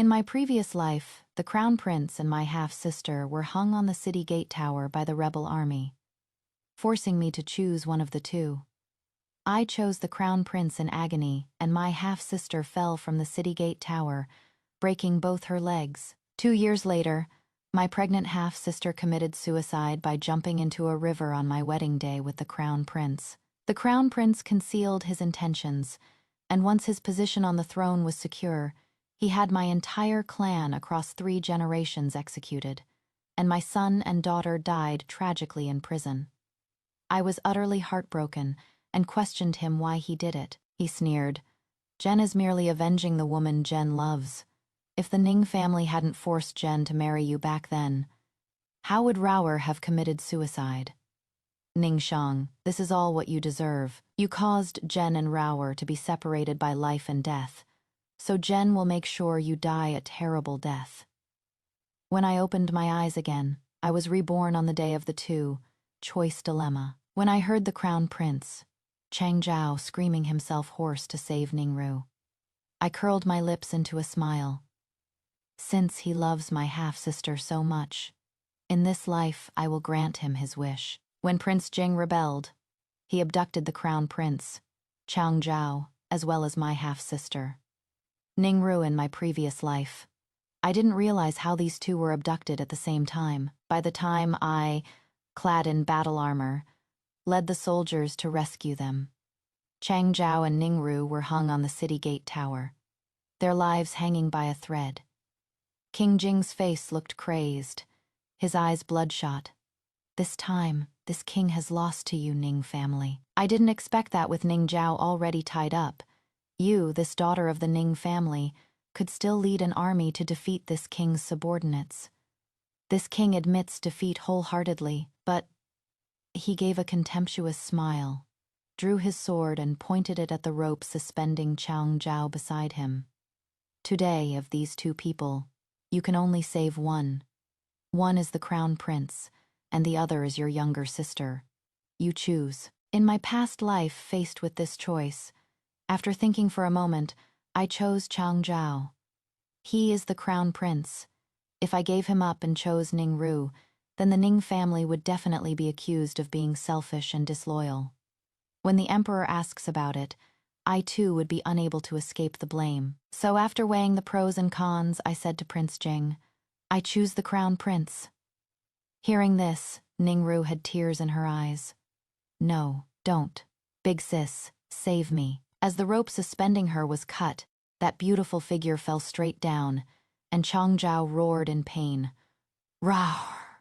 In my previous life, the crown prince and my half-sister were hung on the city gate tower by the rebel army, forcing me to choose one of the two. I chose the crown prince in agony, and my half-sister fell from the city gate tower, breaking both her legs. 2 years later, my pregnant half-sister committed suicide by jumping into a river on my wedding day with the crown prince. The crown prince concealed his intentions, and once his position on the throne was secure, he had my entire clan across 3 generations executed, and my son and daughter died tragically in prison. I was utterly heartbroken and questioned him why he did it. He sneered, "Jen is merely avenging the woman Jen loves. If the Ning family hadn't forced Jen to marry you back then, how would Raoer have committed suicide? Ning Shang, this is all what you deserve. You caused Jen and Raoer to be separated by life and death, so Jen will make sure you die a terrible death." When I opened my eyes again, I was reborn on the day of the choice dilemma. When I heard the crown prince, Chang Zhao, screaming himself hoarse to save Ningru, I curled my lips into a smile. Since he loves my half-sister so much, in this life I will grant him his wish. When Prince Jing rebelled, he abducted the crown prince, Chang Zhao, as well as my half-sister, Ningru. In my previous life, I didn't realize how these two were abducted at the same time. By the time I, clad in battle armor, led the soldiers to rescue them, Chang Zhao and Ningru were hung on the city gate tower, their lives hanging by a thread. King Jing's face looked crazed, his eyes bloodshot. This time, this king has lost to you, Ning family. I didn't expect that with Ning Zhao already tied up. You, this daughter of the Ning family, could still lead an army to defeat this king's subordinates. This king admits defeat wholeheartedly, but he gave a contemptuous smile, drew his sword and pointed it at the rope suspending Chang Zhao beside him. Today, of these 2 people, you can only save one. One is the crown prince, and the other is your younger sister. You choose. In my past life faced with this choice, after thinking for a moment, I chose Chang Zhao. He is the crown prince. If I gave him up and chose Ningru, then the Ning family would definitely be accused of being selfish and disloyal. When the emperor asks about it, I too would be unable to escape the blame. So after weighing the pros and cons, I said to Prince Jing, "I choose the crown prince." Hearing this, Ningru had tears in her eyes. "No, don't. Big sis, save me." As the rope suspending her was cut, that beautiful figure fell straight down, and Chang Zhao roared in pain. Roar!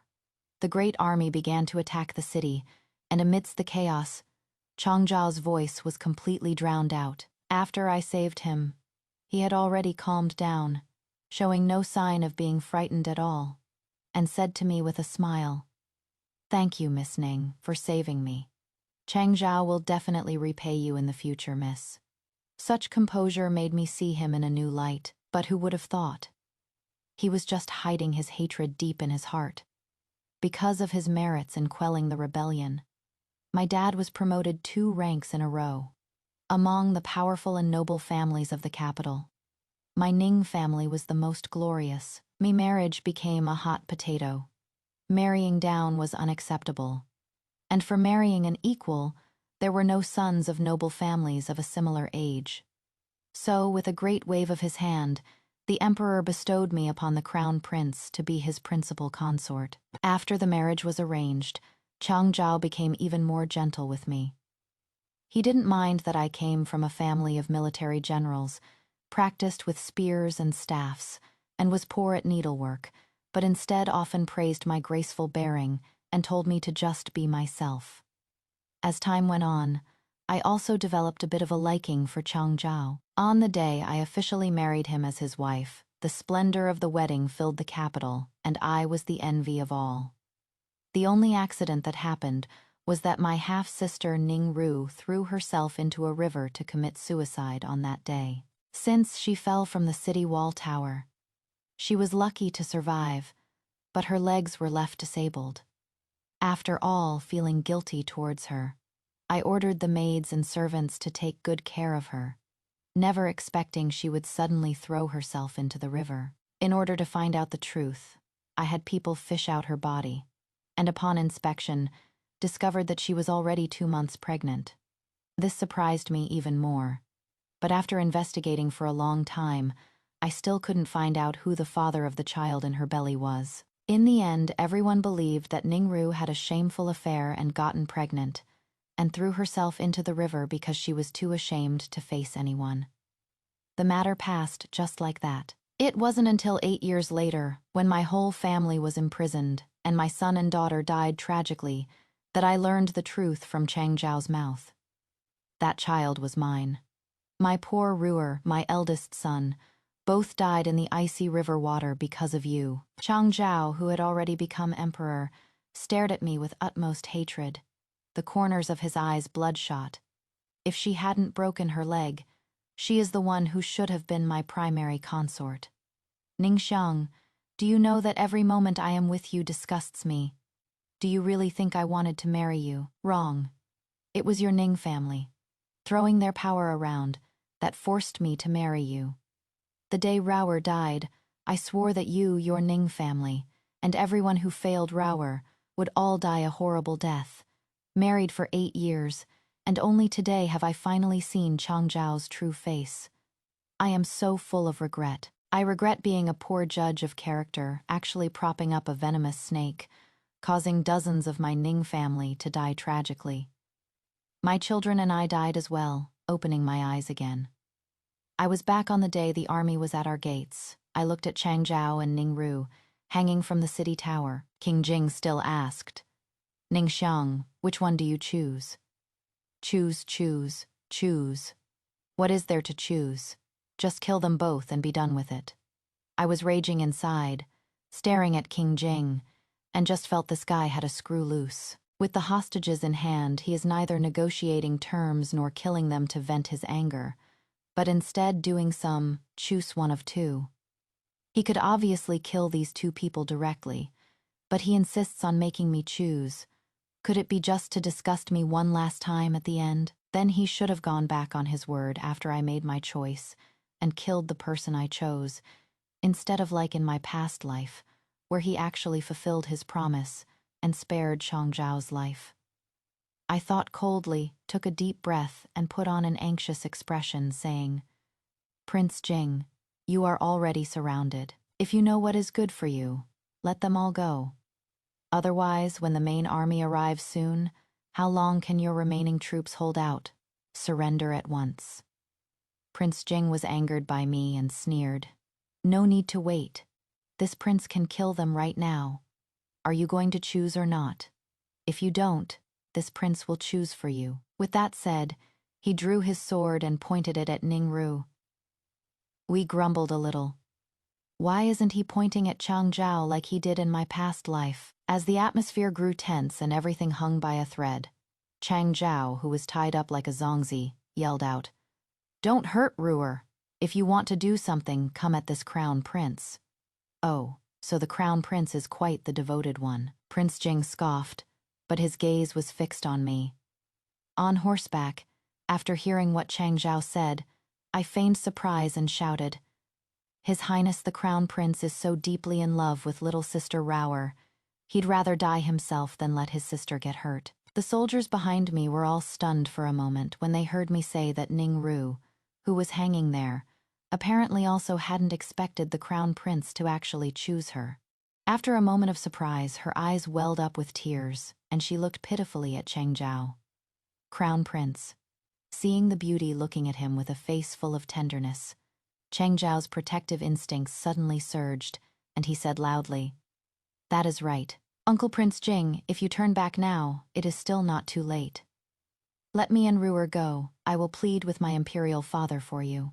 The great army began to attack the city, and amidst the chaos, Chang Zhao's voice was completely drowned out. After I saved him, he had already calmed down, showing no sign of being frightened at all, and said to me with a smile, "Thank you, Miss Ning, for saving me. Chang Zhao will definitely repay you in the future, miss." Such composure made me see him in a new light, but who would have thought? He was just hiding his hatred deep in his heart. Because of his merits in quelling the rebellion, my dad was promoted 2 ranks in a row. Among the powerful and noble families of the capital, my Ning family was the most glorious. My marriage became a hot potato. Marrying down was unacceptable. And for marrying an equal, there were no sons of noble families of a similar age. So, with a great wave of his hand, the emperor bestowed me upon the crown prince to be his principal consort. After the marriage was arranged, Chang Zhao became even more gentle with me. He didn't mind that I came from a family of military generals, practiced with spears and staffs, and was poor at needlework, but instead often praised my graceful bearing and told me to just be myself. As time went on, I also developed a bit of a liking for Chang Zhao. On the day I officially married him as his wife, the splendor of the wedding filled the capital, and I was the envy of all. The only accident that happened was that my half-sister Ningru threw herself into a river to commit suicide on that day. Since she fell from the city wall tower, she was lucky to survive, but her legs were left disabled. After all, feeling guilty towards her, I ordered the maids and servants to take good care of her, never expecting she would suddenly throw herself into the river. In order to find out the truth, I had people fish out her body, and upon inspection, discovered that she was already 2 months pregnant. This surprised me even more, but after investigating for a long time, I still couldn't find out who the father of the child in her belly was. In the end, everyone believed that Ningru had a shameful affair and gotten pregnant, and threw herself into the river because she was too ashamed to face anyone. The matter passed just like that. It wasn't until 8 years later, when my whole family was imprisoned and my son and daughter died tragically, that I learned the truth from Chang Zhao's mouth. That child was mine. My poor Ruer, my eldest son, both died in the icy river water because of you. Chang Zhao, who had already become emperor, stared at me with utmost hatred, the corners of his eyes bloodshot. If she hadn't broken her leg, she is the one who should have been my primary consort. Ningxiang, do you know that every moment I am with you disgusts me? Do you really think I wanted to marry you? Wrong. It was your Ning family, throwing their power around, that forced me to marry you. The day Raoer died, I swore that you, your Ning family, and everyone who failed Raoer would all die a horrible death. Married for 8 years, and only today have I finally seen Chang Zhao's true face. I am so full of regret. I regret being a poor judge of character, actually propping up a venomous snake, causing dozens of my Ning family to die tragically. My children and I died as well, opening my eyes again. I was back on the day the army was at our gates. I looked at Chang Zhao and Ningru, hanging from the city tower. King Jing still asked, Ningxiang, which one do you choose? Choose, choose, choose. What is there to choose? Just kill them both and be done with it. I was raging inside, staring at King Jing, and just felt this guy had a screw loose. With the hostages in hand, he is neither negotiating terms nor killing them to vent his anger, but instead doing some choose one of two. He could obviously kill these 2 people directly, but he insists on making me choose. Could it be just to disgust me one last time at the end? Then he should have gone back on his word after I made my choice and killed the person I chose, instead of like in my past life, where he actually fulfilled his promise and spared Chang Zhao's life. I thought coldly, took a deep breath, and put on an anxious expression, saying, Prince Jing, you are already surrounded. If you know what is good for you, let them all go. Otherwise, when the main army arrives soon, how long can your remaining troops hold out? Surrender at once. Prince Jing was angered by me and sneered. No need to wait. This prince can kill them right now. Are you going to choose or not? If you don't, this prince will choose for you. With that said, he drew his sword and pointed it at Ningru. We grumbled a little. Why isn't he pointing at Chang Zhao like he did in my past life? As the atmosphere grew tense and everything hung by a thread, Chang Zhao, who was tied up like a zongzi, yelled out, Don't hurt Ruer. If you want to do something, come at this crown prince. Oh, so the crown prince is quite the devoted one. Prince Jing scoffed, but his gaze was fixed on me. On horseback, after hearing what Chang Zhao said, I feigned surprise and shouted, His Highness the Crown Prince is so deeply in love with little sister Raoer, he'd rather die himself than let his sister get hurt. The soldiers behind me were all stunned for a moment when they heard me say that Ningru, who was hanging there, apparently also hadn't expected the Crown Prince to actually choose her. After a moment of surprise, her eyes welled up with tears, and she looked pitifully at Chang Zhao. Crown Prince. Seeing the beauty looking at him with a face full of tenderness, Chang Zhao's protective instincts suddenly surged, and he said loudly, That is right. Uncle Prince Jing, if you turn back now, it is still not too late. Let me and Ruer go. I will plead with my imperial father for you.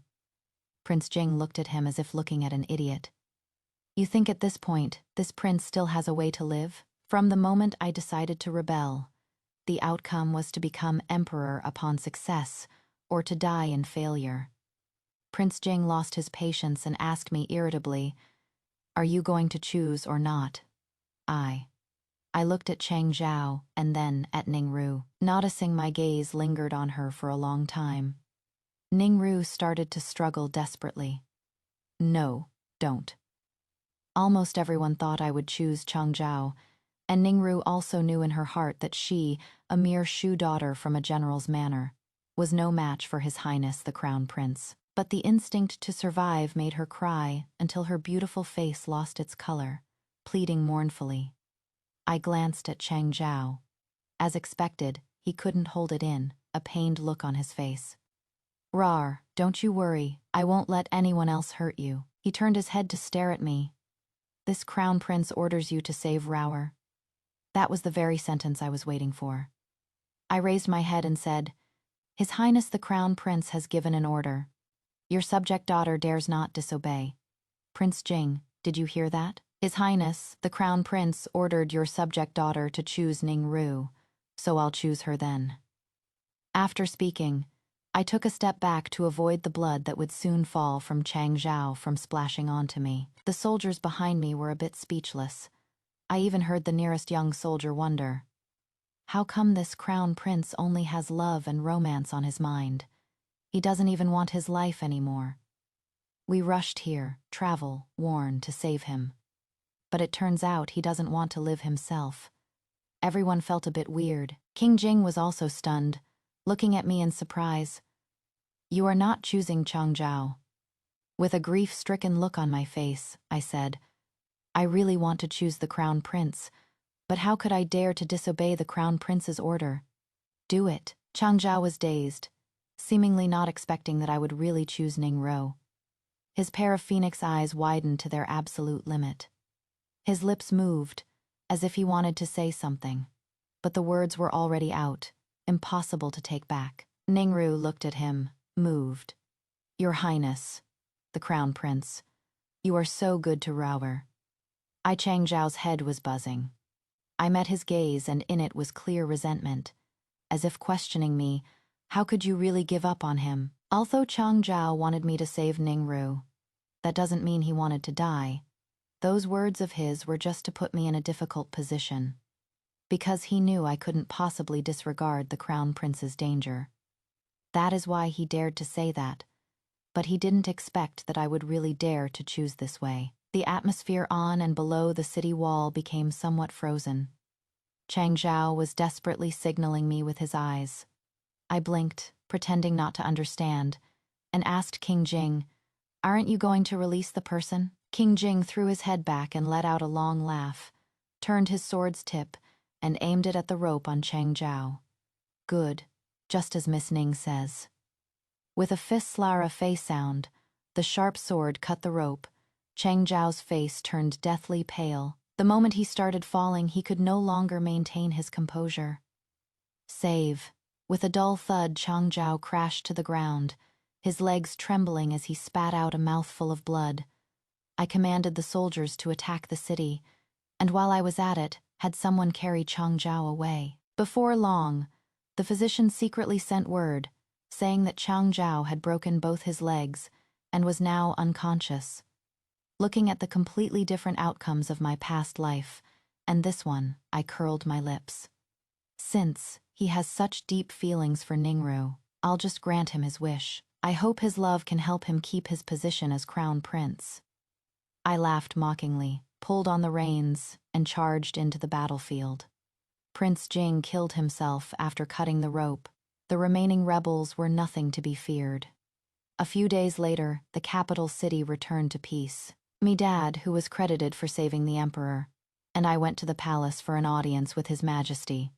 Prince Jing looked at him as if looking at an idiot. You think at this point, this prince still has a way to live? From the moment I decided to rebel, the outcome was to become emperor upon success, or to die in failure. Prince Jing lost his patience and asked me irritably, Are you going to choose or not? I looked at Chang Zhao and then at Ningru, noticing my gaze lingered on her for a long time. Ningru started to struggle desperately. No, don't. Almost everyone thought I would choose Changzhou, and Ningru also knew in her heart that she, a mere shoe daughter from a general's manor, was no match for His Highness the Crown Prince. But the instinct to survive made her cry until her beautiful face lost its color, pleading mournfully. I glanced at Chang Zhao. As expected, he couldn't hold it in, a pained look on his face. Rar, don't you worry, I won't let anyone else hurt you. He turned his head to stare at me. This crown prince orders you to save Rower. That was the very sentence I was waiting for. I raised my head and said, His Highness the Crown Prince has given an order. Your subject daughter dares not disobey. Prince Jing, did you hear that? His Highness, the Crown Prince, ordered your subject daughter to choose Ningru, so I'll choose her then. After speaking, I took a step back to avoid the blood that would soon fall from Chang Zhao from splashing onto me. The soldiers behind me were a bit speechless. I even heard the nearest young soldier wonder, how come this crown prince only has love and romance on his mind? He doesn't even want his life anymore. We rushed here, travel, worn, to save him. But it turns out he doesn't want to live himself. Everyone felt a bit weird. King Jing was also stunned, looking at me in surprise. You are not choosing Chang Zhao. With a grief-stricken look on my face, I said, I really want to choose the crown prince, but how could I dare to disobey the crown prince's order? Do it. Chang Zhao was dazed, seemingly not expecting that I would really choose Ningru. His pair of phoenix eyes widened to their absolute limit. His lips moved, as if he wanted to say something, but the words were already out, impossible to take back. Ningru looked at him, moved. Your Highness, the Crown Prince, you are so good to Rower. Chang Zhao's head was buzzing. I met his gaze, and in it was clear resentment, as if questioning me, how could you really give up on him? Although Chang Zhao wanted me to save Ningru, that doesn't mean he wanted to die. Those words of his were just to put me in a difficult position, because he knew I couldn't possibly disregard the Crown Prince's danger. That is why he dared to say that, but he didn't expect that I would really dare to choose this way. The atmosphere on and below the city wall became somewhat frozen. Chang Zhao was desperately signaling me with his eyes. I blinked, pretending not to understand, and asked King Jing, Aren't you going to release the person? King Jing threw his head back and let out a long laugh, turned his sword's tip, and aimed it at the rope on Chang Zhao. Good, just as Miss Ning says. With a fist-slara face sound, the sharp sword cut the rope. Chang Zhao's face turned deathly pale. The moment he started falling, he could no longer maintain his composure. Save. With a dull thud, Chang Zhao crashed to the ground, his legs trembling as he spat out a mouthful of blood. I commanded the soldiers to attack the city, and while I was at it, had someone carry Chang Zhao away. Before long, the physician secretly sent word, saying that Chang Zhao had broken both his legs and was now unconscious. Looking at the completely different outcomes of my past life, and this one, I curled my lips. Since he has such deep feelings for Ningru, I'll just grant him his wish. I hope his love can help him keep his position as crown prince. I laughed mockingly, pulled on the reins, and charged into the battlefield. Prince Jing killed himself after cutting the rope. The remaining rebels were nothing to be feared. A few days later, the capital city returned to peace. Me dad, who was credited for saving the emperor, and I went to the palace for an audience with His Majesty.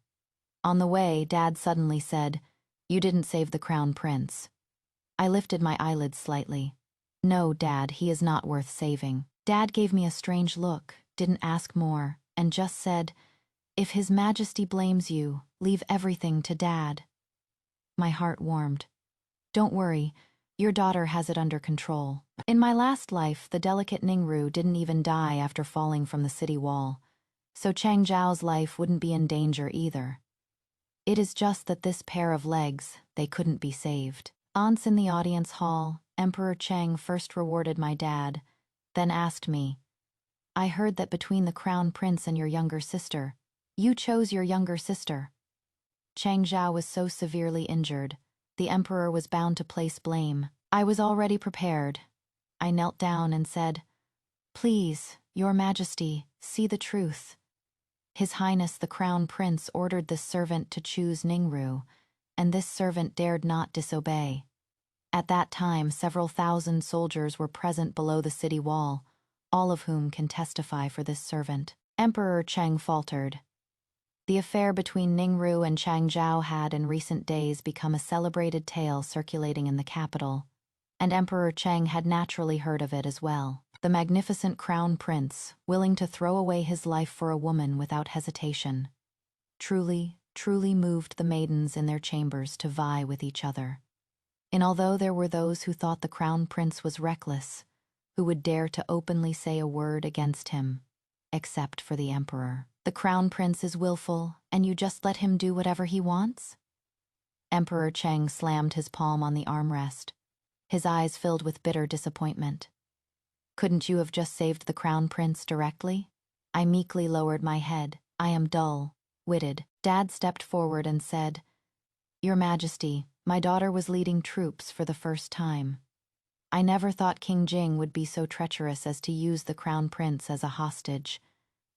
On the way, Dad suddenly said, You didn't save the crown prince. I lifted my eyelids slightly. No, Dad, he is not worth saving. Dad gave me a strange look, didn't ask more, and just said, If His Majesty blames you, leave everything to Dad. My heart warmed. Don't worry, your daughter has it under control. In my last life, the delicate Ningru didn't even die after falling from the city wall, so Chang Zhao's life wouldn't be in danger either. It is just that this pair of legs, they couldn't be saved. Once in the audience hall, Emperor Cheng first rewarded my dad, then asked me, I heard that between the crown prince and your younger sister, you chose your younger sister. Chang Zhao was so severely injured, the emperor was bound to place blame. I was already prepared. I knelt down and said, "Please, your majesty, see the truth. His Highness the Crown Prince ordered this servant to choose Ningru, and this servant dared not disobey." At that time, several thousand soldiers were present below the city wall, all of whom can testify for this servant. Emperor Cheng faltered. The affair between Ningru and Chang Zhao had in recent days become a celebrated tale circulating in the capital, and Emperor Cheng had naturally heard of it as well. The magnificent crown prince, willing to throw away his life for a woman without hesitation, truly moved the maidens in their chambers to vie with each other. And although there were those who thought the crown prince was reckless, who would dare to openly say a word against him, except for the emperor. The crown prince is willful, and you just let him do whatever he wants? Emperor Cheng slammed his palm on the armrest, his eyes filled with bitter disappointment. Couldn't you have just saved the crown prince directly? I meekly lowered my head. I am dull-witted. Dad stepped forward and said, "Your Majesty, my daughter was leading troops for the first time. I never thought King Jing would be so treacherous as to use the crown prince as a hostage.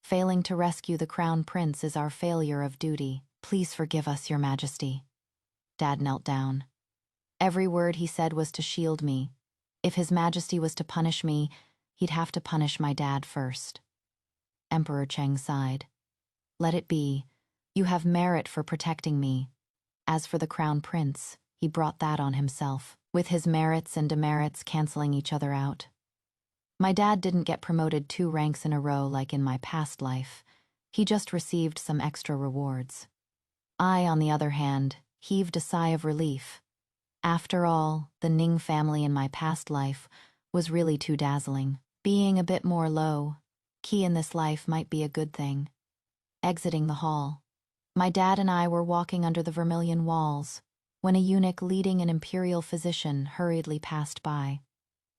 Failing to rescue the crown prince is our failure of duty. Please forgive us, Your Majesty." Dad knelt down. Every word he said was to shield me. If His Majesty was to punish me, he'd have to punish my dad first. Emperor Cheng sighed. "Let it be. You have merit for protecting me. As for the crown prince, he brought that on himself, with his merits and demerits canceling each other out. My dad didn't get promoted 2 ranks in a row like in my past life. He just received some extra rewards. I, on the other hand, heaved a sigh of relief. After all, the Ning family in my past life was really too dazzling. Being a bit more low-key in this life might be a good thing. Exiting the hall, my dad and I were walking under the vermilion walls when a eunuch leading an imperial physician hurriedly passed by.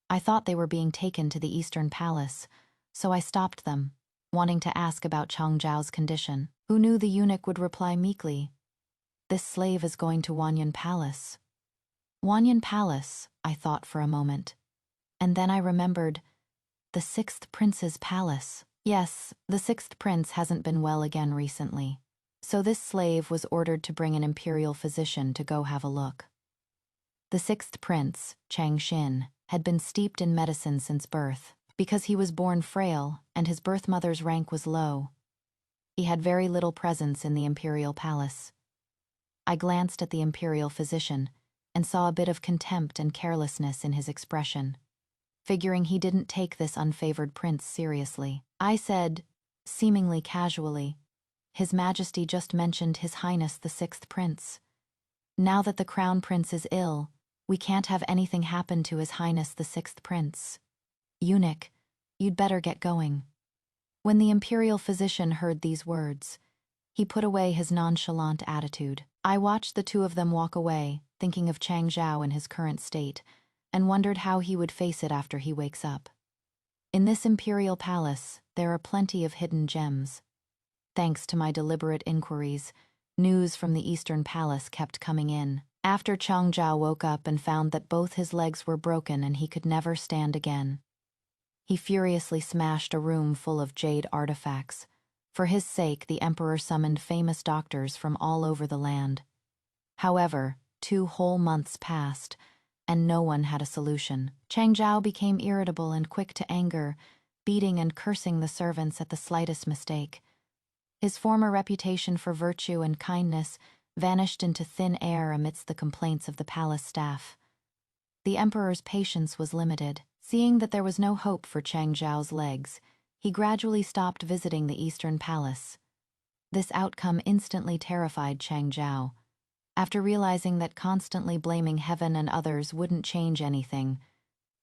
I thought they were being taken to the Eastern Palace, so I stopped them, wanting to ask about Chang Zhao's condition. Who knew the eunuch would reply meekly, "This slave is going to Wanyan Palace." Wanyan Palace, I thought for a moment. And then I remembered, the 6th Prince's palace. Yes, the 6th Prince hasn't been well again recently, so this slave was ordered to bring an imperial physician to go have a look. The 6th Prince, Chang Xin, had been steeped in medicine since birth. Because he was born frail and his birth mother's rank was low, he had very little presence in the imperial palace. I glanced at the imperial physician and saw a bit of contempt and carelessness in his expression, figuring he didn't take this unfavored prince seriously. I said, seemingly casually, "His Majesty just mentioned His Highness the 6th Prince. Now that the crown prince is ill, we can't have anything happen to His Highness the 6th Prince. Eunuch, you'd better get going." When the imperial physician heard these words, he put away his nonchalant attitude. I watched the 2 of them walk away, thinking of Chang Zhao in his current state, and wondered how he would face it after he wakes up. In this imperial palace, there are plenty of hidden gems. Thanks to my deliberate inquiries, news from the Eastern Palace kept coming in. After Chang Zhao woke up and found that both his legs were broken and he could never stand again, he furiously smashed a room full of jade artifacts. For his sake, the emperor summoned famous doctors from all over the land. However, 2 whole months passed, and no one had a solution. Chang Zhao became irritable and quick to anger, beating and cursing the servants at the slightest mistake. His former reputation for virtue and kindness vanished into thin air amidst the complaints of the palace staff. The emperor's patience was limited. Seeing that there was no hope for Chang Zhao's legs, he gradually stopped visiting the Eastern Palace. This outcome instantly terrified Chang Zhao. After realizing that constantly blaming heaven and others wouldn't change anything,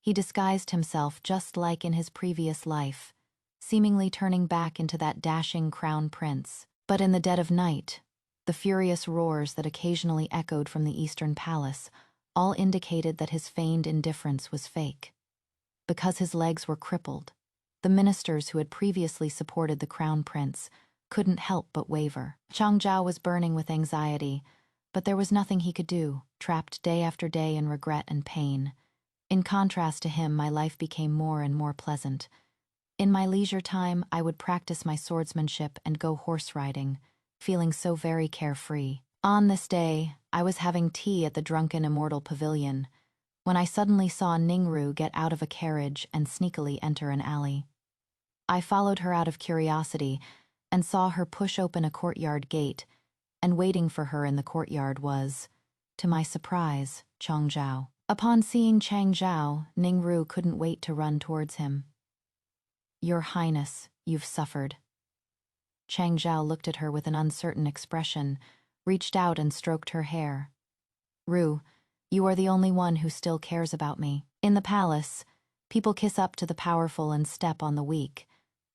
he disguised himself just like in his previous life, seemingly turning back into that dashing crown prince. But in the dead of night, the furious roars that occasionally echoed from the Eastern Palace all indicated that his feigned indifference was fake. Because his legs were crippled, the ministers who had previously supported the crown prince couldn't help but waver. Chang Zhao was burning with anxiety, But there was nothing he could do, trapped day after day in regret and pain. In contrast to him, my life became more and more pleasant. In my leisure time, I would practice my swordsmanship and go horse riding, feeling so very carefree. On this day, I was having tea at the Drunken Immortal Pavilion, when I suddenly saw Ningru get out of a carriage and sneakily enter an alley. I followed her out of curiosity and saw her push open a courtyard gate, and waiting for her in the courtyard was, to my surprise, Chang Zhao. Upon seeing Chang Zhao, Ningru couldn't wait to run towards him. "Your Highness, you've suffered." Chang Zhao looked at her with an uncertain expression, reached out and stroked her hair. "Ru, you are the only one who still cares about me. In the palace, people kiss up to the powerful and step on the weak.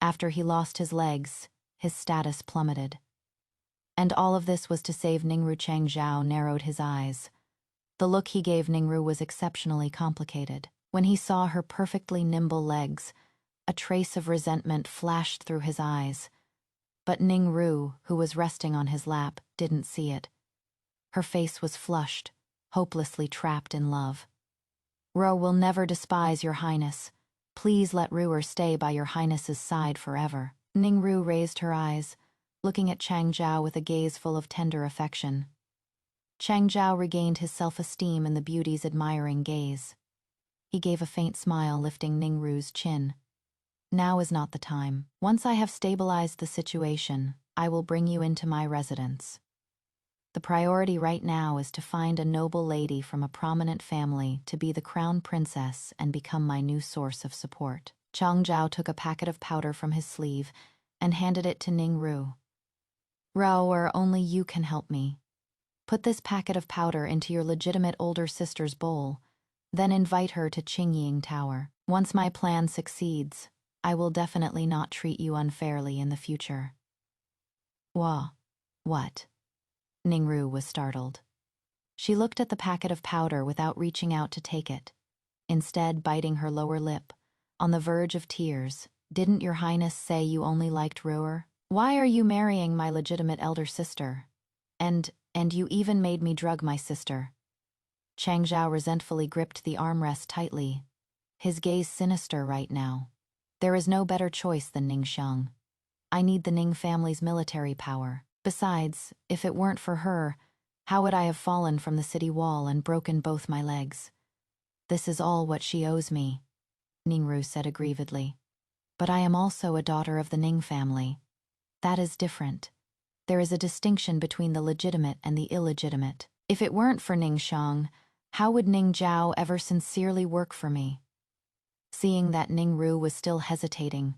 After he lost his legs, his status plummeted. And all of this was to save Ningru." Chang Zhao narrowed his eyes. The look he gave Ningru was exceptionally complicated. When he saw her perfectly nimble legs, a trace of resentment flashed through his eyes. But Ningru, who was resting on his lap, didn't see it. Her face was flushed, hopelessly trapped in love. "Ro will never despise your Highness. Please let Ruer stay by your Highness's side forever." Ningru raised her eyes, looking at Chang Zhao with a gaze full of tender affection. Chang Zhao regained his self-esteem in the beauty's admiring gaze. He gave a faint smile, lifting Ningru's chin. "Now is not the time. Once I have stabilized the situation, I will bring you into my residence. The priority right now is to find a noble lady from a prominent family to be the crown princess and become my new source of support." Chang Zhao took a packet of powder from his sleeve and handed it to Ningru. "Rao, only you can help me. Put this packet of powder into your legitimate older sister's bowl, then invite her to Qingying Tower. Once my plan succeeds, I will definitely not treat you unfairly in the future." What? Ningru was startled. She looked at the packet of powder without reaching out to take it, instead biting her lower lip, on the verge of tears. "Didn't your Highness say you only liked Ruer? Why are you marrying my legitimate elder sister? And you even made me drug my sister." Chang Zhao resentfully gripped the armrest tightly, his gaze sinister right now. "There is no better choice than Ning Xiang. I need the Ning family's military power. Besides, if it weren't for her, how would I have fallen from the city wall and broken both my legs? This is all what she owes me," Ningru said aggrievedly. "But I am also a daughter of the Ning family. That is different. There is a distinction between the legitimate and the illegitimate. If it weren't for Ning Xiang, how would Ning Zhao ever sincerely work for me?" Seeing that Ningru was still hesitating,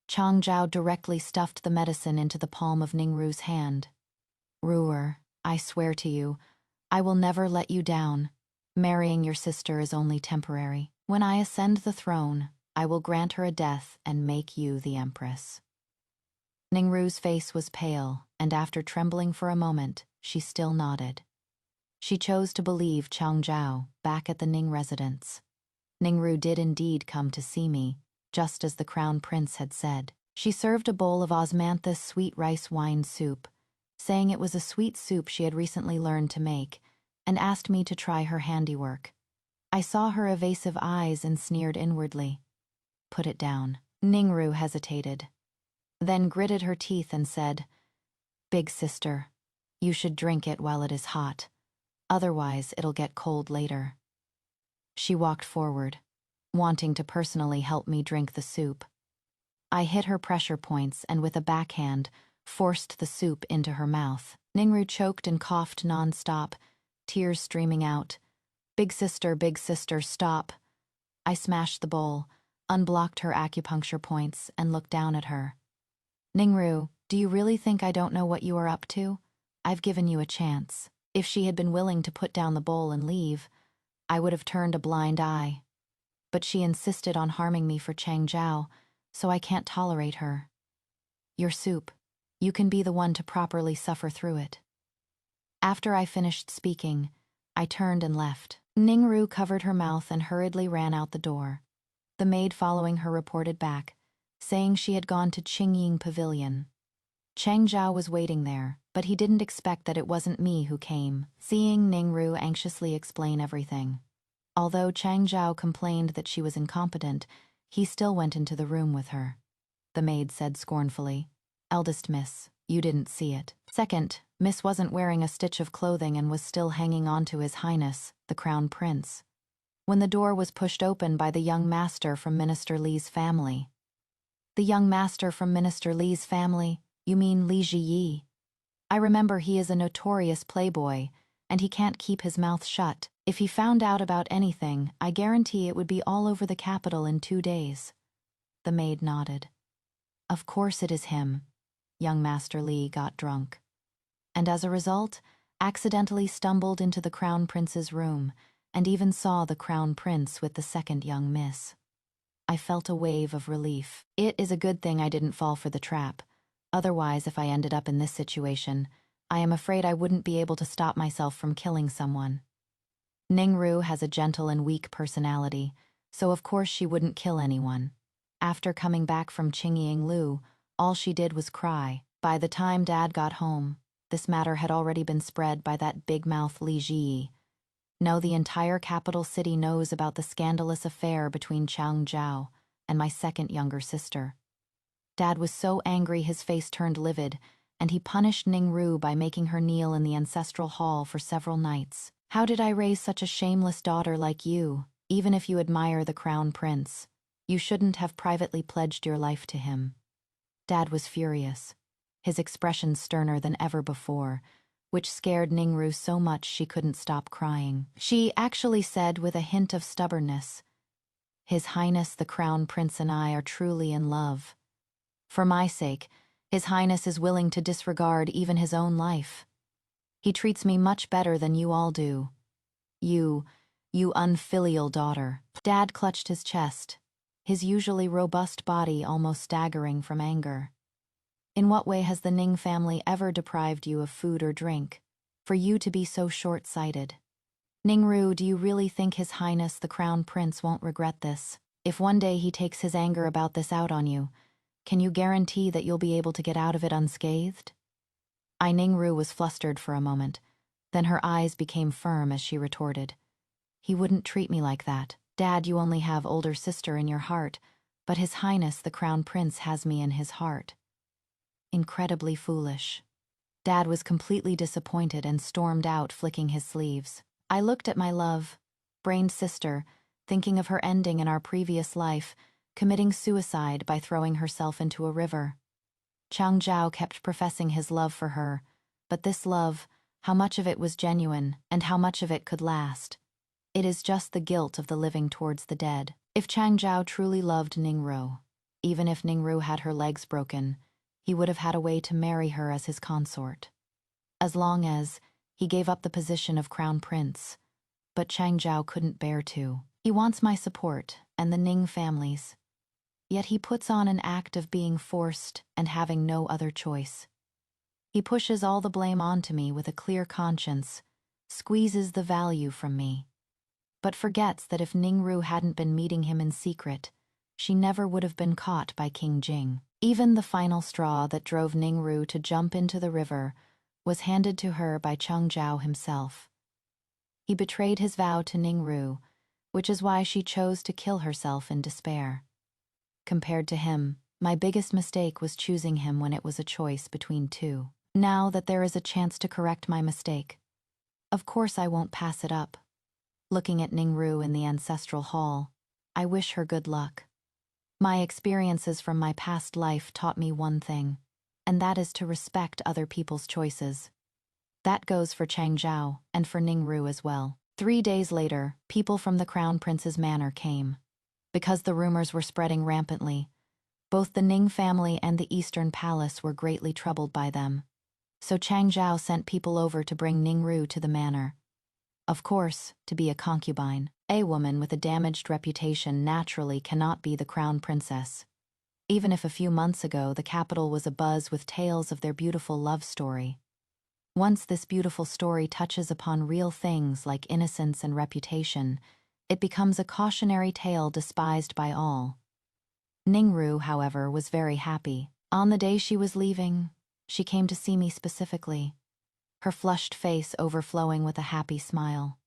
Chang Zhao directly stuffed the medicine into the palm of Ningru's hand. "Ruer, I swear to you, I will never let you down. Marrying your sister is only temporary. When I ascend the throne, I will grant her a death and make you the empress." Ningru's face was pale, and after trembling for a moment, she still nodded. She chose to believe Chang Zhao back at the Ning residence. Ningru did indeed come to see me, just as the crown prince had said. She served a bowl of osmanthus sweet rice wine soup, saying it was a sweet soup she had recently learned to make, and asked me to try her handiwork. I saw her evasive eyes and sneered inwardly. "Put it down." Ningru hesitated, then gritted her teeth and said, "Big sister, you should drink it while it is hot. Otherwise, it'll get cold later." She walked forward, wanting to personally help me drink the soup. I hit her pressure points and with a backhand, forced the soup into her mouth. Ningru choked and coughed non-stop, tears streaming out. Big sister, stop." I smashed the bowl, unblocked her acupuncture points, and looked down at her. "Ningru, do you really think I don't know what you are up to? I've given you a chance." If she had been willing to put down the bowl and leave, I would have turned a blind eye. But she insisted on harming me for Chang Zhao, so I can't tolerate her. "Your soup. You can be the one to properly suffer through it." After I finished speaking, I turned and left. Ningru covered her mouth and hurriedly ran out the door. The maid following her reported back, saying she had gone to Qingying Pavilion. Chang Zhao was waiting there, but he didn't expect that it wasn't me who came, seeing Ningru anxiously explain everything. Although Chang Zhao complained that she was incompetent, he still went into the room with her. The maid said scornfully, "Eldest miss, you didn't see it." Second, Miss wasn't wearing a stitch of clothing and was still hanging on to His Highness, the Crown Prince, when the door was pushed open by the young master from Minister Li's family. The young master from Minister Li's family? You mean Li Ziyi? I remember he is a notorious playboy, and he can't keep his mouth shut. If he found out about anything, I guarantee it would be all over the capital in 2 days. The maid nodded. Of course it is him. Young Master Li got drunk, and as a result, accidentally stumbled into the Crown Prince's room, and even saw the Crown Prince with the second young miss. I felt a wave of relief. It is a good thing I didn't fall for the trap. Otherwise, if I ended up in this situation, I am afraid I wouldn't be able to stop myself from killing someone. Ningru has a gentle and weak personality, so of course she wouldn't kill anyone. After coming back from Qingyinglu, all she did was cry. By the time Dad got home, this matter had already been spread by that big-mouth Li Ziyi. Now the entire capital city knows about the scandalous affair between Chang Zhao and my second younger sister. Dad was so angry his face turned livid, and he punished Ningru by making her kneel in the ancestral hall for several nights. How did I raise such a shameless daughter like you? Even if you admire the Crown Prince, you shouldn't have privately pledged your life to him. Dad was furious, his expression sterner than ever before, which scared Ningru so much she couldn't stop crying. She actually said with a hint of stubbornness, "His Highness the Crown Prince and I are truly in love. For my sake, His Highness is willing to disregard even his own life. He treats me much better than you all do. You unfilial daughter." Dad clutched his chest, his usually robust body almost staggering from anger. In what way has the Ning family ever deprived you of food or drink, for you to be so short-sighted? Ningru, do you really think His Highness the Crown Prince won't regret this? If one day he takes his anger about this out on you, can you guarantee that you'll be able to get out of it unscathed? Ningru was flustered for a moment, then her eyes became firm as she retorted, "He wouldn't treat me like that. Dad, you only have older sister in your heart, but His Highness the Crown Prince has me in his heart." Incredibly foolish. Dad was completely disappointed and stormed out, flicking his sleeves. I looked at my love-brained sister, thinking of her ending in our previous life, committing suicide by throwing herself into a river. Chang Zhao kept professing his love for her, but this love, how much of it was genuine and how much of it could last? It is just the guilt of the living towards the dead. If Chang Zhao truly loved Ningru, even if Ningru had her legs broken, he would have had a way to marry her as his consort. As long as he gave up the position of Crown Prince, but Chang Zhao couldn't bear to. He wants my support and the Ning family's. Yet he puts on an act of being forced and having no other choice. He pushes all the blame onto me with a clear conscience, squeezes the value from me, but forgets that if Ningru hadn't been meeting him in secret, she never would have been caught by King Jing. Even the final straw that drove Ningru to jump into the river was handed to her by Chang Zhao himself. He betrayed his vow to Ningru, which is why she chose to kill herself in despair. Compared to him, my biggest mistake was choosing him when it was a choice between two. Now that there is a chance to correct my mistake, of course I won't pass it up. Looking at Ningru in the ancestral hall, I wish her good luck. My experiences from my past life taught me one thing, and that is to respect other people's choices. That goes for Chang Zhao and for Ningru as well. 3 days later, people from the Crown Prince's manor came. Because the rumors were spreading rampantly, both the Ning family and the Eastern Palace were greatly troubled by them. So Chang Zhao sent people over to bring Ningru to the manor. Of course, to be a concubine. A woman with a damaged reputation naturally cannot be the Crown Princess. Even if a few months ago the capital was abuzz with tales of their beautiful love story. Once this beautiful story touches upon real things like innocence and reputation, it becomes a cautionary tale despised by all. Ningru, however, was very happy. On the day she was leaving, She came to see me specifically, her flushed face overflowing with a happy smile.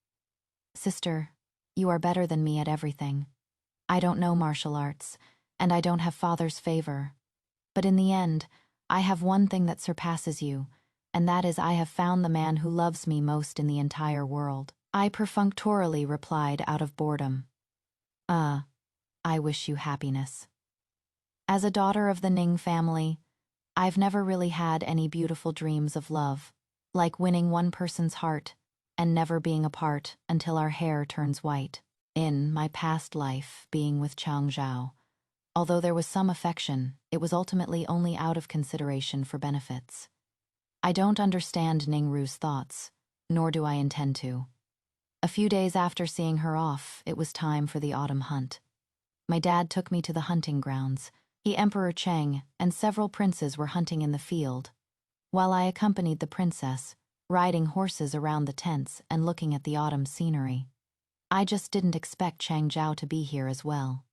Sister, you are better than me at everything. I don't know martial arts, and I don't have father's favor. But in the end, I have one thing that surpasses you, and that is I have found the man who loves me most in the entire world. I perfunctorily replied out of boredom. I wish you happiness. As a daughter of the Ning family, I've never really had any beautiful dreams of love, like winning one person's heart and never being apart until our hair turns white. In my past life, being with Chang Zhao, although there was some affection, it was ultimately only out of consideration for benefits. I don't understand Ningru's thoughts, nor do I intend to. A few days after seeing her off, it was time for the autumn hunt. My dad took me to the hunting grounds. He, Emperor Cheng, and several princes were hunting in the field, while I accompanied the princess, riding horses around the tents and looking at the autumn scenery. I just didn't expect Chang Zhao to be here as well.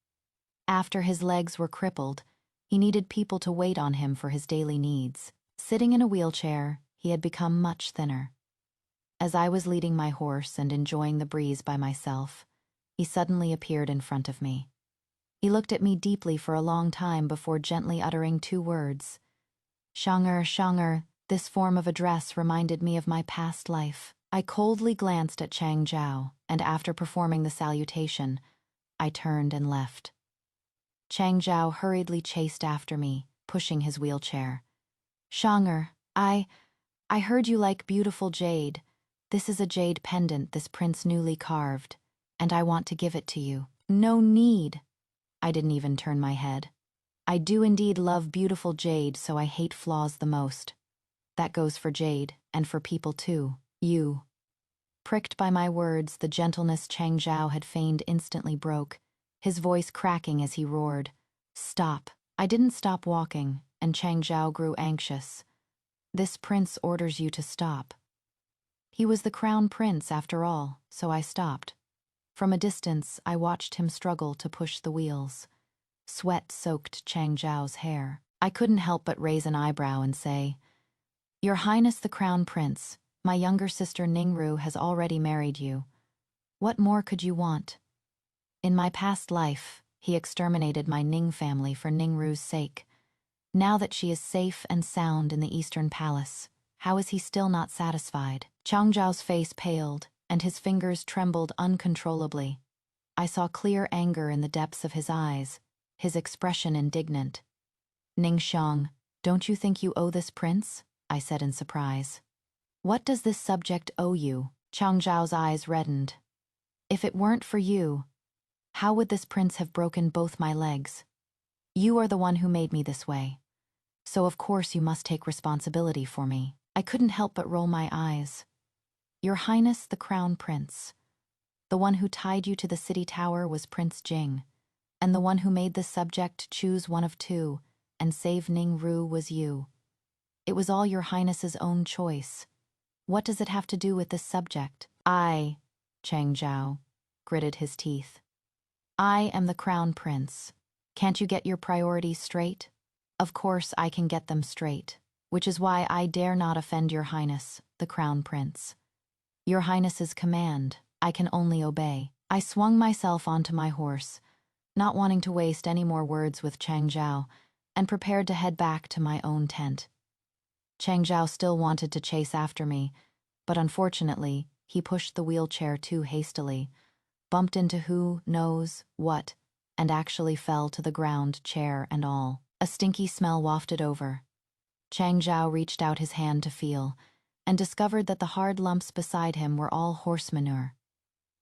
After his legs were crippled, he needed people to wait on him for his daily needs. Sitting in a wheelchair, he had become much thinner. As I was leading my horse and enjoying the breeze by myself, he suddenly appeared in front of me. He looked at me deeply for a long time before gently uttering 2 words. Shang'er, Shang'er. This form of address reminded me of my past life. I coldly glanced at Chang Zhao, and after performing the salutation, I turned and left. Chang Zhao hurriedly chased after me, pushing his wheelchair. Shang'er, I heard you like beautiful jade. This is a jade pendant this prince newly carved, and I want to give it to you. No need. I didn't even turn my head. I do indeed love beautiful jade, so I hate flaws the most. That goes for jade, and for people too. You. Pricked by my words, the gentleness Chang Zhao had feigned instantly broke, his voice cracking as he roared. Stop. I didn't stop walking, and Chang Zhao grew anxious. This prince orders you to stop. He was the crown prince after all, so I stopped. From a distance, I watched him struggle to push the wheels. Sweat soaked Chang Zhao's hair. I couldn't help but raise an eyebrow and say, Your Highness the Crown Prince, my younger sister Ningru has already married you. What more could you want? In my past life, he exterminated my Ning family for Ningru's sake. Now that she is safe and sound in the Eastern Palace, how is he still not satisfied? Chang Zhao's face paled, and his fingers trembled uncontrollably. I saw clear anger in the depths of his eyes, his expression indignant. Ningxiang, don't you think you owe this prince? I said in surprise. What does this subject owe you? Chang Zhao's eyes reddened. If it weren't for you, how would this prince have broken both my legs? You are the one who made me this way. So of course you must take responsibility for me. I couldn't help but roll my eyes. Your Highness the Crown Prince. The one who tied you to the city tower was Prince Jing, and the one who made this subject choose one of 2 and save Ningru was you. It was all your Highness's own choice. What does it have to do with this subject? Chang Zhao gritted his teeth. I am the Crown Prince. Can't you get your priorities straight? Of course I can get them straight, which is why I dare not offend your Highness, the Crown Prince. Your Highness's command, I can only obey. I swung myself onto my horse, not wanting to waste any more words with Chang Zhao, and prepared to head back to my own tent. Chang Zhao still wanted to chase after me, but unfortunately, he pushed the wheelchair too hastily, bumped into who knows what, and actually fell to the ground, chair and all. A stinky smell wafted over. Chang Zhao reached out his hand to feel, and discovered that the hard lumps beside him were all horse manure.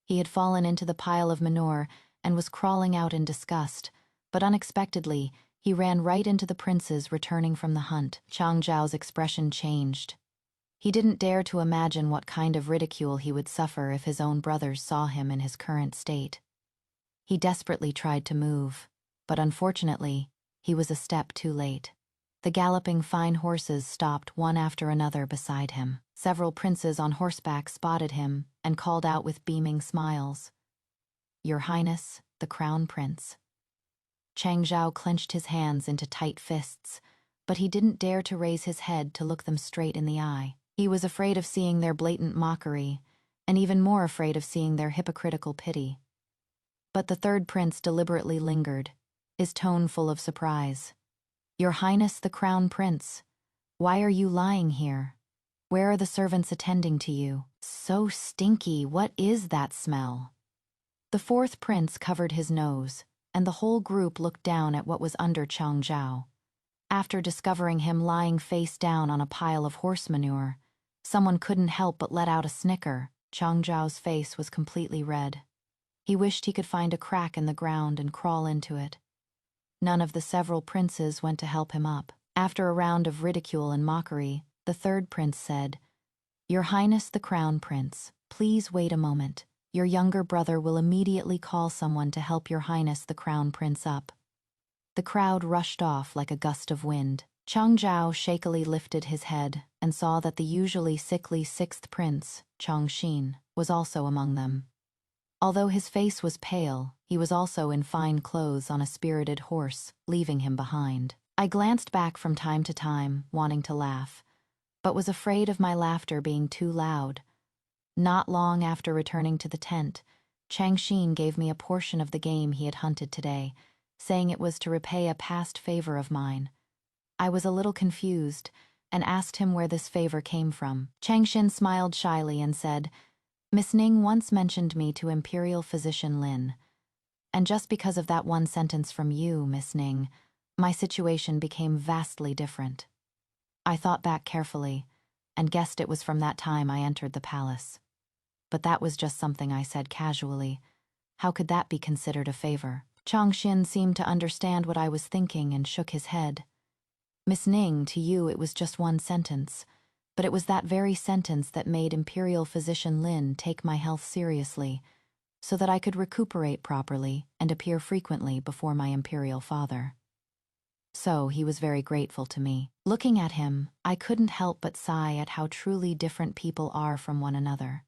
He had fallen into the pile of manure and was crawling out in disgust, but unexpectedly, he ran right into the princes returning from the hunt. Chang Zhao's expression changed. He didn't dare to imagine what kind of ridicule he would suffer if his own brothers saw him in his current state. He desperately tried to move, but unfortunately, he was a step too late. The galloping fine horses stopped one after another beside him. Several princes on horseback spotted him and called out with beaming smiles, Your Highness, the Crown Prince. Chang Zhao clenched his hands into tight fists, but he didn't dare to raise his head to look them straight in the eye. He was afraid of seeing their blatant mockery, and even more afraid of seeing their hypocritical pity. But the third prince deliberately lingered, his tone full of surprise. "Your Highness the Crown Prince, why are you lying here? Where are the servants attending to you? So stinky, what is that smell?" The fourth prince covered his nose, and the whole group looked down at what was under Chang Zhao. After discovering him lying face down on a pile of horse manure, someone couldn't help but let out a snicker. Chang Zhao's face was completely red. He wished he could find a crack in the ground and crawl into it. None of the several princes went to help him up. After a round of ridicule and mockery, the third prince said, "Your Highness the Crown Prince, please wait a moment. Your younger brother will immediately call someone to help Your Highness the Crown Prince up." The crowd rushed off like a gust of wind. Chang Zhao shakily lifted his head and saw that the usually sickly sixth prince, Chang Xin, was also among them. Although his face was pale, he was also in fine clothes on a spirited horse, leaving him behind. I glanced back from time to time, wanting to laugh, but was afraid of my laughter being too loud. Not long after returning to the tent, Chang Xin gave me a portion of the game he had hunted today, saying it was to repay a past favor of mine. I was a little confused and asked him where this favor came from. Chang Xin smiled shyly and said, "Miss Ning once mentioned me to Imperial Physician Lin, and just because of that one sentence from you, Miss Ning, my situation became vastly different." I thought back carefully and guessed it was from that time I entered the palace. But that was just something I said casually. How could that be considered a favor? Chang Xin seemed to understand what I was thinking and shook his head. "Miss Ning, to you it was just one sentence, but it was that very sentence that made Imperial Physician Lin take my health seriously, so that I could recuperate properly and appear frequently before my imperial father." So he was very grateful to me. Looking at him, I couldn't help but sigh at how truly different people are from one another.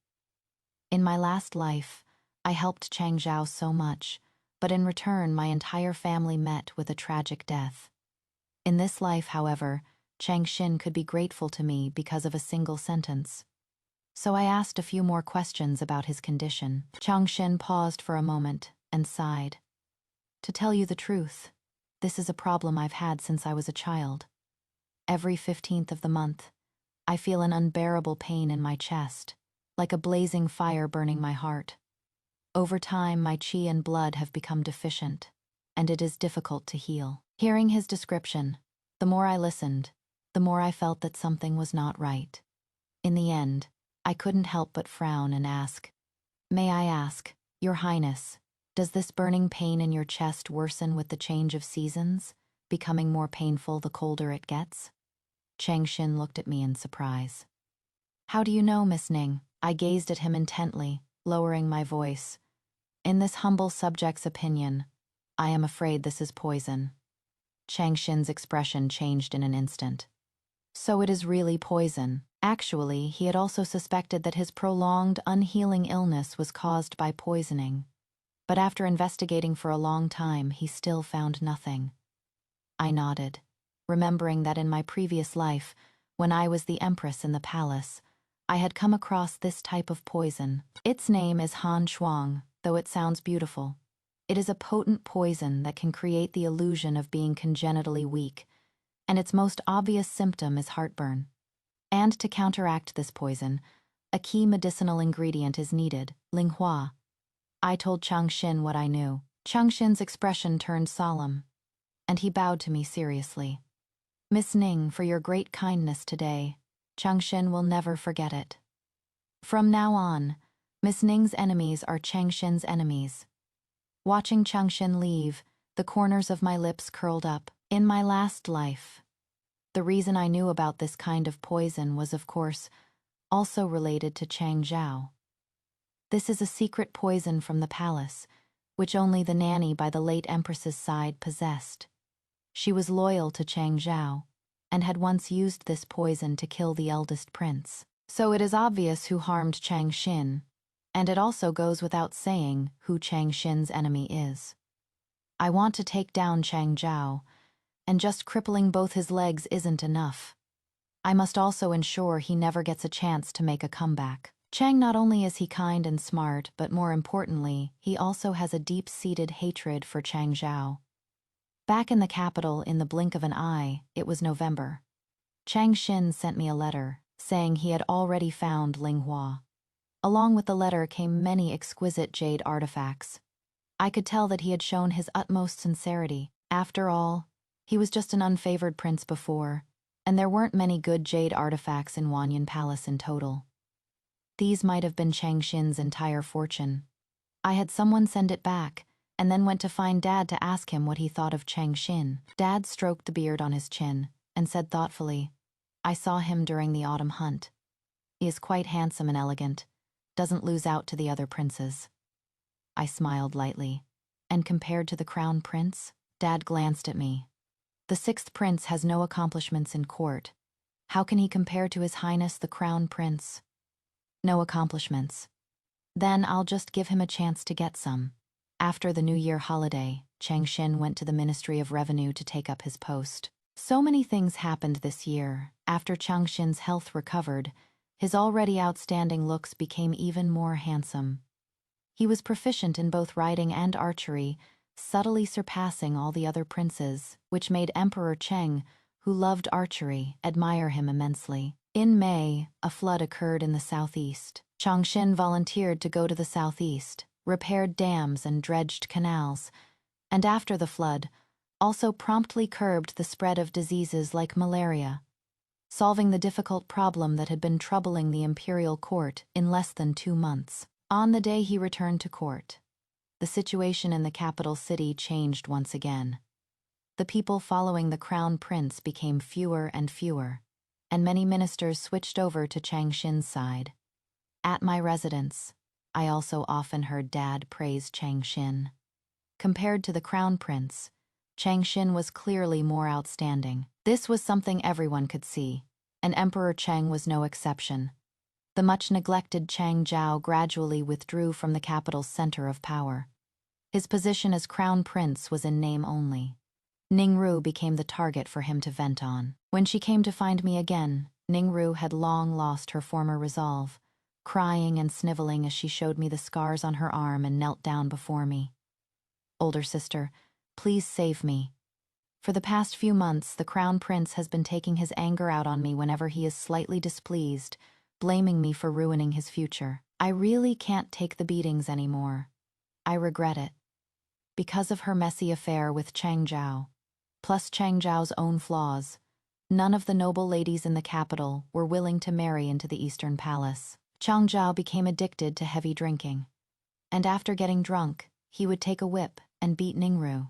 In my last life, I helped Chang Zhao so much, but in return my entire family met with a tragic death. In this life, however, Chang Xin could be grateful to me because of a single sentence. So I asked a few more questions about his condition. Chang Xin paused for a moment and sighed. "To tell you the truth, this is a problem I've had since I was a child. Every 15th of the month, I feel an unbearable pain in my chest, like a blazing fire burning my heart. Over time, my qi and blood have become deficient, and it is difficult to heal." Hearing his description, the more I listened, the more I felt that something was not right. In the end, I couldn't help but frown and ask, "May I ask, Your Highness, does this burning pain in your chest worsen with the change of seasons, becoming more painful the colder it gets?" Chang Xin looked at me in surprise. "How do you know, Miss Ning?" I gazed at him intently, lowering my voice. "In this humble subject's opinion, I am afraid this is poison." Chang Xin's expression changed in an instant. So it is really poison. Actually, he had also suspected that his prolonged, unhealing illness was caused by poisoning. But after investigating for a long time, he still found nothing. I nodded, remembering that in my previous life, when I was the empress in the palace, I had come across this type of poison. Its name is Han Shuang, though it sounds beautiful. It is a potent poison that can create the illusion of being congenitally weak, and its most obvious symptom is heartburn. And to counteract this poison, a key medicinal ingredient is needed, linghua. I told Chang Xin what I knew. Chang Xin's expression turned solemn, and he bowed to me seriously. "Miss Ning, for your great kindness today, Chang Xin will never forget it. From now on, Miss Ning's enemies are Chang Xin's enemies." Watching Chang Xin leave, the corners of my lips curled up. In my last life, the reason I knew about this kind of poison was, of course, also related to Chang Zhao. This is a secret poison from the palace, which only the nanny by the late empress's side possessed. She was loyal to Chang Zhao, and had once used this poison to kill the eldest prince. So it is obvious who harmed Chang Xin, and it also goes without saying who Chang Xin's enemy is. I want to take down Chang Zhao, and just crippling both his legs isn't enough. I must also ensure he never gets a chance to make a comeback. Chang, not only is he kind and smart, but more importantly, he also has a deep-seated hatred for Chang Zhao. Back in the capital, in the blink of an eye, it was November. Chang Xin sent me a letter, saying he had already found Ling Hua. Along with the letter came many exquisite jade artifacts. I could tell that he had shown his utmost sincerity. After all, he was just an unfavored prince before, and there weren't many good jade artifacts in Wanyan Palace in total. These might have been Chang Xin's entire fortune. I had someone send it back, and then went to find Dad to ask him what he thought of Chang Xin. Dad stroked the beard on his chin and said thoughtfully, "I saw him during the autumn hunt. He is quite handsome and elegant, doesn't lose out to the other princes." I smiled lightly. "And compared to the crown prince?" Dad glanced at me. "The sixth prince has no accomplishments in court. How can he compare to His Highness the Crown Prince? No accomplishments. Then I'll just give him a chance to get some." After the New Year holiday, Chang Xin went to the Ministry of Revenue to take up his post. So many things happened this year. After Chang Xin's health recovered, his already outstanding looks became even more handsome. He was proficient in both riding and archery, subtly surpassing all the other princes, which made Emperor Cheng, who loved archery, admire him immensely. In May, a flood occurred in the southeast. Chang Xin volunteered to go to the southeast, repaired dams and dredged canals, and after the flood, also promptly curbed the spread of diseases like malaria, solving the difficult problem that had been troubling the imperial court in less than 2 months. On the day he returned to court, the situation in the capital city changed once again. The people following the crown prince became fewer and fewer, and many ministers switched over to Chang Xin's side. At my residence, I also often heard Dad praise Chang Xin. Compared to the crown prince, Chang Xin was clearly more outstanding. This was something everyone could see, and Emperor Cheng was no exception. The much-neglected Chang Zhao gradually withdrew from the capital's center of power. His position as crown prince was in name only. Ningru became the target for him to vent on. When she came to find me again, Ningru had long lost her former resolve, crying and sniveling as she showed me the scars on her arm and knelt down before me. "Older sister, please save me. For the past few months, the crown prince has been taking his anger out on me whenever he is slightly displeased, blaming me for ruining his future. I really can't take the beatings anymore. I regret it. Because of her messy affair with Chang Zhao, plus Chang Zhao's own flaws, none of the noble ladies in the capital were willing to marry into the Eastern Palace. Chang Zhao became addicted to heavy drinking, and after getting drunk, he would take a whip and beat Ningru.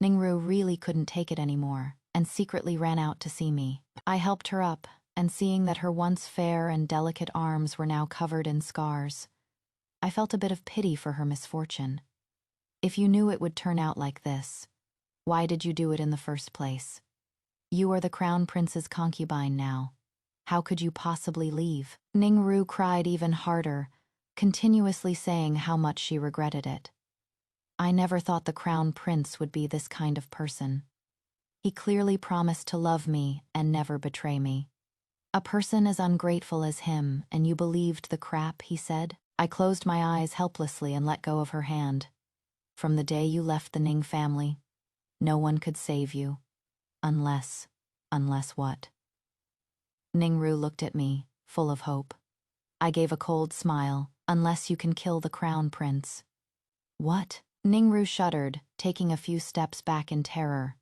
Ningru really couldn't take it anymore, and secretly ran out to see me. I helped her up, and seeing that her once fair and delicate arms were now covered in scars, I felt a bit of pity for her misfortune. If you knew it would turn out like this, why did you do it in the first place? You are the crown prince's concubine now. How could you possibly leave? Ningru cried even harder, continuously saying how much she regretted it. I never thought the crown prince would be this kind of person. He clearly promised to love me and never betray me. A person as ungrateful as him, and you believed the crap he said? I closed my eyes helplessly and let go of her hand. From the day you left the Ning family, no one could save you. Unless what? Ningru looked at me, full of hope. I gave a cold smile. Unless you can kill the crown prince. What? Ningru shuddered, taking a few steps back in terror.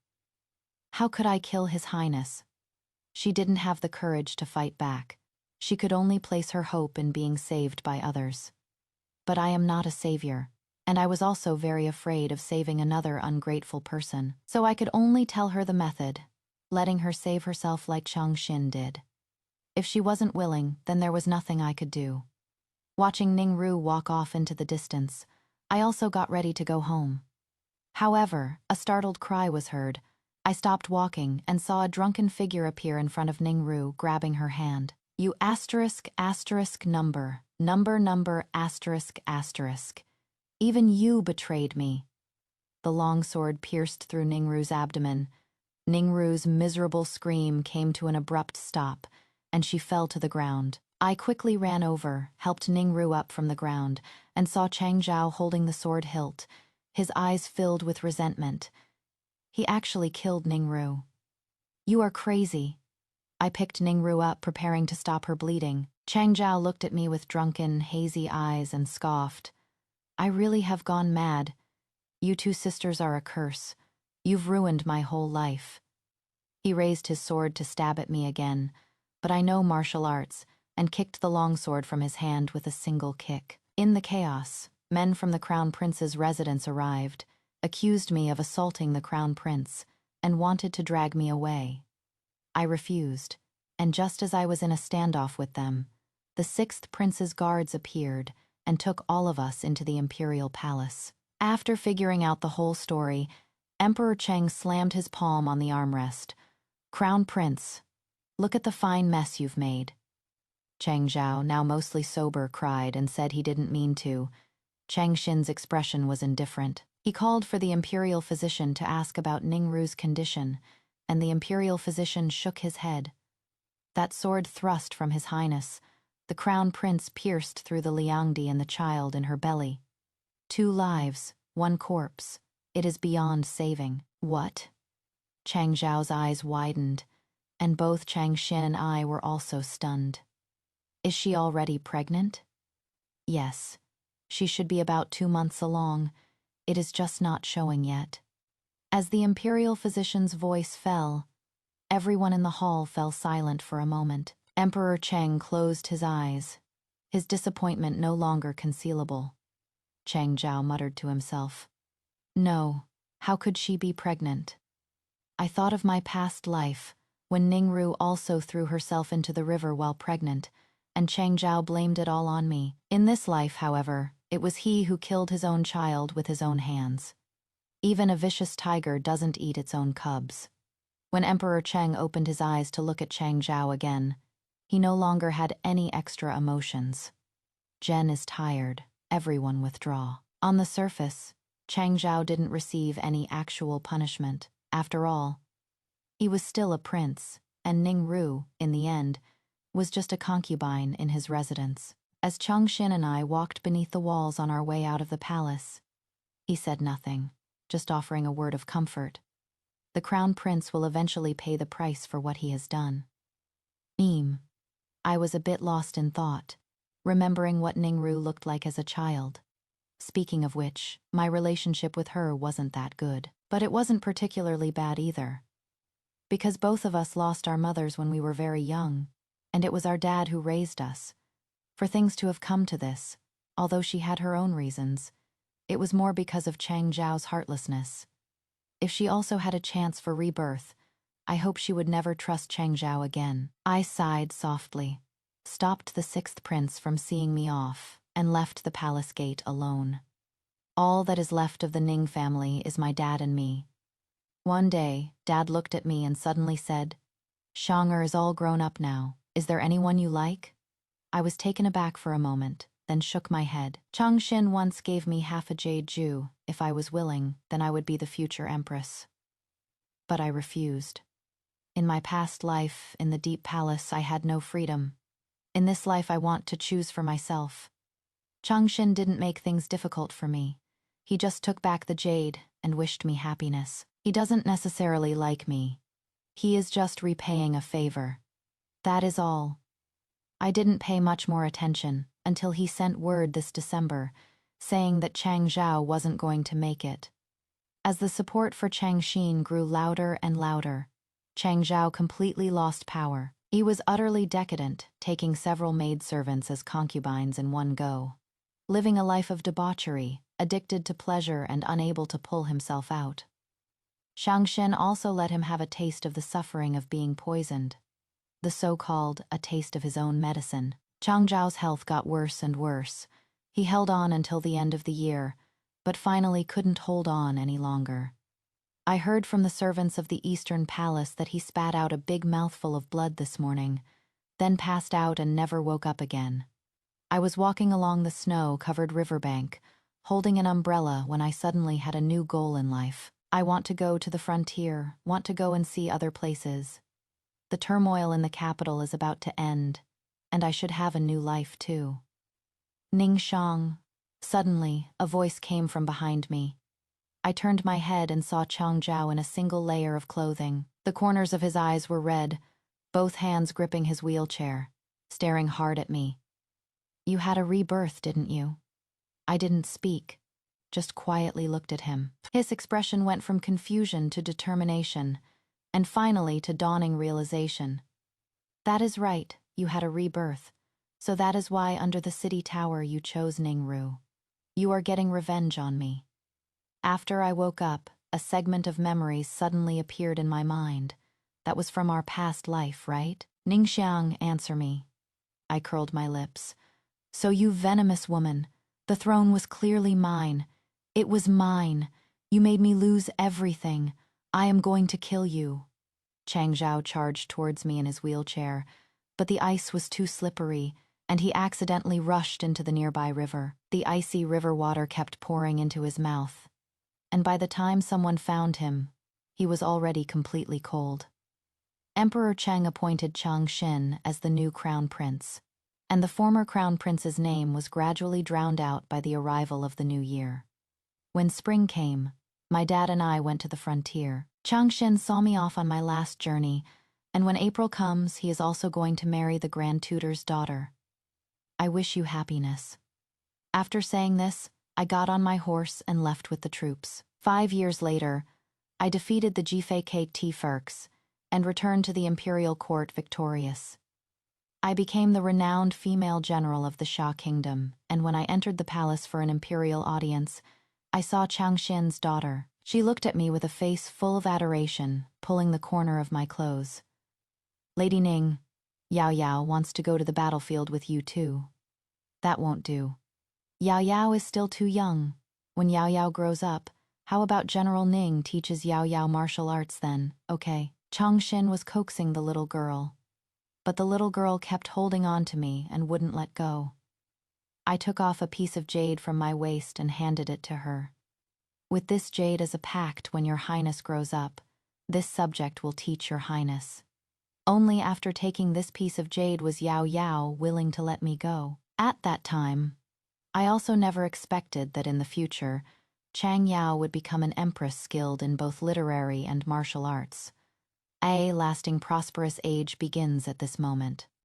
How could I kill His Highness? She didn't have the courage to fight back. She could only place her hope in being saved by others. But I am not a savior, and I was also very afraid of saving another ungrateful person. So I could only tell her the method, letting her save herself like Chang Xin did. If she wasn't willing, then there was nothing I could do. Watching Ningru walk off into the distance, I also got ready to go home. However, a startled cry was heard. I stopped walking and saw a drunken figure appear in front of Ningru, grabbing her hand. "You asterisk number, asterisk asterisk. Even you betrayed me." The long sword pierced through Ningru's abdomen, Ningru's miserable scream came to an abrupt stop, and she fell to the ground. I quickly ran over, helped Ningru up from the ground, and saw Chang Zhao holding the sword hilt, his eyes filled with resentment. He actually killed Ningru. "You are crazy." I picked Ningru up, preparing to stop her bleeding. Chang Zhao looked at me with drunken, hazy eyes and scoffed. "I really have gone mad. You two sisters are a curse. You've ruined my whole life." He raised his sword to stab at me again, but I know martial arts, and kicked the longsword from his hand with a single kick. In the chaos, men from the Crown Prince's residence arrived, accused me of assaulting the Crown Prince, and wanted to drag me away. I refused, and just as I was in a standoff with them, the 6th Prince's guards appeared and took all of us into the imperial palace. After figuring out the whole story, Emperor Cheng slammed his palm on the armrest. "Crown Prince, look at the fine mess you've made." Chang Zhao, now mostly sober, cried and said he didn't mean to. Chang Xin's expression was indifferent. He called for the imperial physician to ask about Ningru's condition, and the imperial physician shook his head. That sword thrust from His Highness. The Crown Prince pierced through the Liangdi and the child in her belly. 2 lives, 1 corpse. It is beyond saving. What? Chang Zhao's eyes widened, and both Chang Xin and I were also stunned. Is she already pregnant? Yes. She should be about 2 months along. It is just not showing yet. As the imperial physician's voice fell, everyone in the hall fell silent for a moment. Emperor Cheng closed his eyes, his disappointment no longer concealable. Chang Zhao muttered to himself, "No, how could she be pregnant?" I thought of my past life, when Ningru also threw herself into the river while pregnant, and Chang Zhao blamed it all on me. In this life, however, it was he who killed his own child with his own hands. Even a vicious tiger doesn't eat its own cubs. When Emperor Cheng opened his eyes to look at Chang Zhao again, he no longer had any extra emotions. "Jen is tired. Everyone withdraw." On the surface, Chang Zhao didn't receive any actual punishment. After all, he was still a prince, and Ningru, in the end, was just a concubine in his residence. As Chang Xin and I walked beneath the walls on our way out of the palace, he said nothing, just offering a word of comfort. The Crown Prince will eventually pay the price for what he has done. I was a bit lost in thought, remembering what Ningru looked like as a child. Speaking of which, my relationship with her wasn't that good. But it wasn't particularly bad either. Because both of us lost our mothers when we were very young, and it was our dad who raised us. For things to have come to this, although she had her own reasons, it was more because of Chang Zhao's heartlessness. If she also had a chance for rebirth, I hope she would never trust Chang Zhao again. I sighed softly, stopped the 6th Prince from seeing me off, and left the palace gate alone. All that is left of the Ning family is my dad and me. One day, Dad looked at me and suddenly said, "Shang'er is all grown up now. Is there anyone you like?" I was taken aback for a moment, then shook my head. Chang Xin once gave me half a jade ju. If I was willing, then I would be the future empress. But I refused. In my past life, in the deep palace, I had no freedom. In this life, I want to choose for myself. Chang Xin didn't make things difficult for me. He just took back the jade and wished me happiness. He doesn't necessarily like me. He is just repaying a favor. That is all. I didn't pay much more attention until he sent word this December, saying that Chang Zhao wasn't going to make it. As the support for Chang Xin grew louder and louder, Chang Zhao completely lost power. He was utterly decadent, taking several maidservants as concubines in one go. Living a life of debauchery, addicted to pleasure and unable to pull himself out. Chang Xin also let him have a taste of the suffering of being poisoned. The so-called "a taste of his own medicine." Chang Zhao's health got worse and worse. He held on until the end of the year, but finally couldn't hold on any longer. I heard from the servants of the Eastern Palace that he spat out a big mouthful of blood this morning, then passed out and never woke up again. I was walking along the snow-covered riverbank, holding an umbrella when I suddenly had a new goal in life. I want to go to the frontier, want to go and see other places. The turmoil in the capital is about to end, and I should have a new life too. Ning Xiang. Suddenly, a voice came from behind me. I turned my head and saw Chang Zhao in a single layer of clothing. The corners of his eyes were red, both hands gripping his wheelchair, staring hard at me. You had a rebirth, didn't you? I didn't speak, just quietly looked at him. His expression went from confusion to determination, and finally to dawning realization. That is right, you had a rebirth, so that is why under the city tower you chose Ningru. You are getting revenge on me. After I woke up, a segment of memories suddenly appeared in my mind. That was from our past life, right? Ningxiang, answer me. I curled my lips. So you venomous woman, the throne was clearly mine. It was mine. You made me lose everything. I am going to kill you. Chang Zhao charged towards me in his wheelchair, but the ice was too slippery, and he accidentally rushed into the nearby river. The icy river water kept pouring into his mouth, and by the time someone found him, he was already completely cold. Emperor Cheng appointed Chang Xin as the new crown prince, and the former crown prince's name was gradually drowned out by the arrival of the new year. When spring came, my dad and I went to the frontier. Chang Xin saw me off on my last journey, and when April comes, he is also going to marry the Grand Tutor's daughter. I wish you happiness. After saying this, I got on my horse and left with the troops. 5 years later, I defeated the Jifei KT Ferks and returned to the imperial court victorious. I became the renowned female general of the Xia kingdom, and when I entered the palace for an imperial audience, I saw Chang Xin's daughter. She looked at me with a face full of adoration, pulling the corner of my clothes. Lady Ning, Yao Yao wants to go to the battlefield with you too. That won't do. Yao Yao is still too young. When Yao Yao grows up, how about General Ning teaches Yao Yao martial arts then, okay? Chang Xin was coaxing the little girl, but the little girl kept holding on to me and wouldn't let go. I took off a piece of jade from my waist and handed it to her. With this jade as a pact when your highness grows up, this subject will teach your highness. Only after taking this piece of jade was Yao Yao willing to let me go. At that time, I also never expected that in the future, Chang Yao would become an empress skilled in both literary and martial arts. A lasting prosperous age begins at this moment.